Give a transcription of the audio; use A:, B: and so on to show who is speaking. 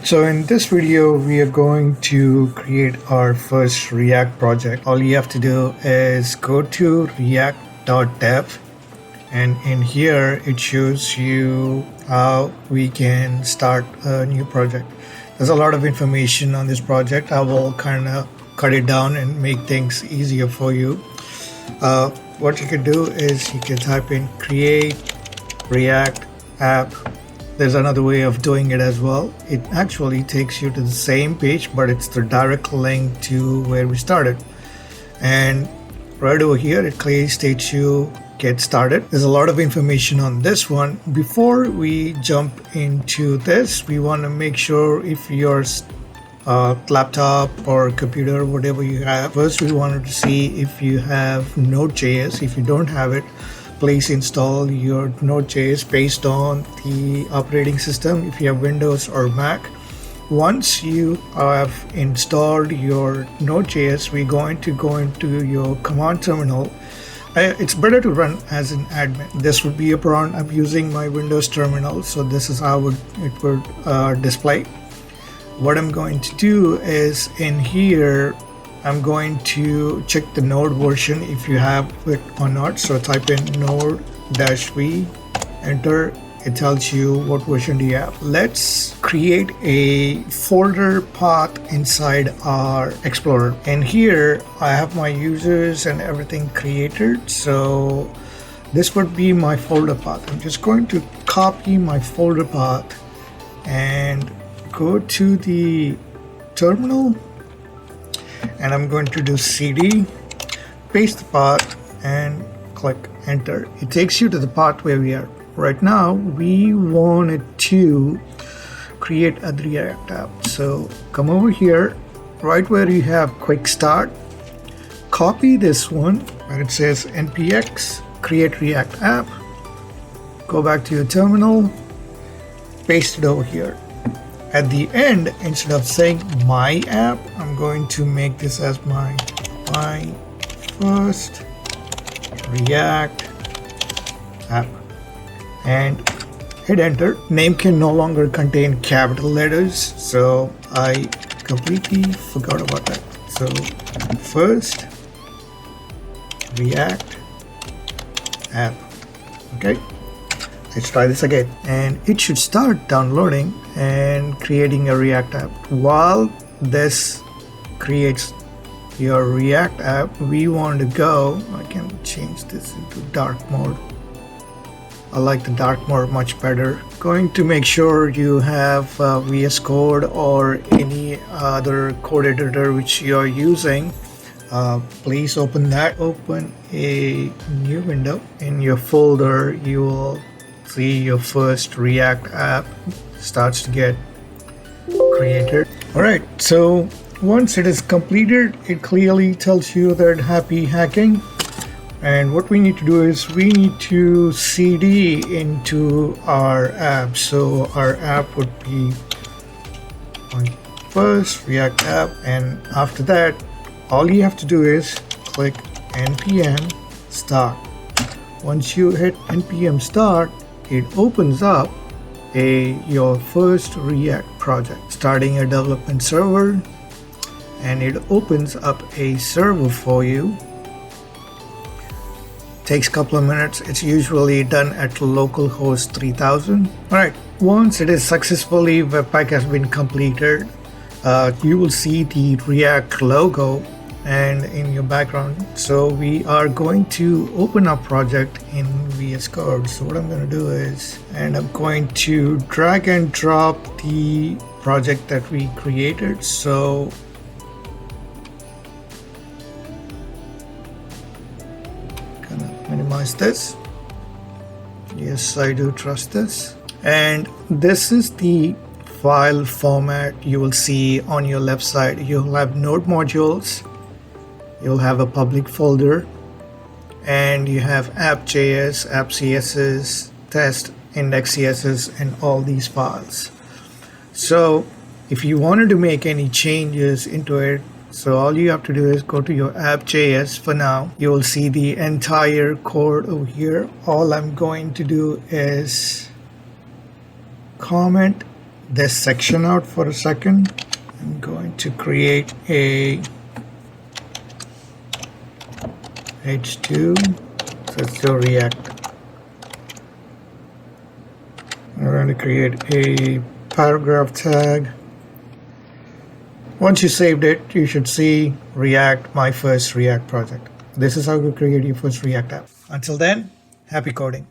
A: So in this video, we are going to create our first React project. All you have to do is go to React.dev, and in here it shows you how we can start a new project. There's a lot of information on this project. I will kind of cut it down and make things easier for you. What you can do is you can type in create React app. There's another way of doing it as well. It actually takes you to the same page, but it's the direct link to where we started. And right over here, it clearly states you get started. There's a lot of information on this one. Before we jump into this, we want to make sure if your laptop or computer, whatever you have, first we wanted to see if you have Node.js. If you don't have it, please install your Node.js based on the operating system if you have Windows or Mac. Once you have installed your Node.js, we're going to go into your command terminal. It's better to run as an admin. This would be a prompt. I'm using my Windows terminal, so this is how it would display. What I'm going to do is in here, I'm going to check the Node version if you have it or not. So type in node-v, enter. It tells you what version do you have. Let's create a folder path inside our Explorer. And here I have my users and everything created. So this would be my folder path. I'm just going to copy my folder path and go to the terminal. And I'm going to do cd, paste the path, and click enter. It takes you to the path where we are. Right now, we wanted to create a React app. So come over here, right where you have quick start, copy this one where it says npx create React app, go back to your terminal, paste it over here. At the end, instead of saying my app, I'm going to make this as my first React app and hit enter. Name can no longer contain capital letters, so I completely forgot about that. So first React app. Okay, let's try this again, and it should start downloading and creating a React app. While this creates your React app, we want to go, I can change this into dark mode. I like the dark mode much better. Going to make sure you have VS Code or any other code editor which you are using. Please open that. Open a new window. In your folder, you will see your first React app starts to get created. All right, so once it is completed, it clearly tells you that happy hacking. And what we need to do is we need to cd into our app. So our app would be my first React app, and after that, all you have to do is click npm start. Once you hit npm start, it opens up your first React project, starting a development server, and it opens up a server for you. Takes a couple of minutes. It's usually done at localhost 3000. All right, once it is successfully, Webpack has been completed, you will see the React logo and in your background. So we are going to open our project in VS Code. So what I'm going to do is, and I'm going to drag and drop the project that we created. So gonna minimize this. Yes, I do trust this. And this is the file format you will see on your left side. You'll have node modules, you'll have a public folder, and you have app.js, app.css, test, index.css, and all these files. So if you wanted to make any changes into it, So all you have to do is go to your app.js for now. You will see the entire code over here. All I'm going to do is comment this section out for a second. I'm going to create a h2. So let's do React. I'm going to create a paragraph tag. Once you saved it, you should see React, my first React project. This is how you create your first React app. Until then, happy coding.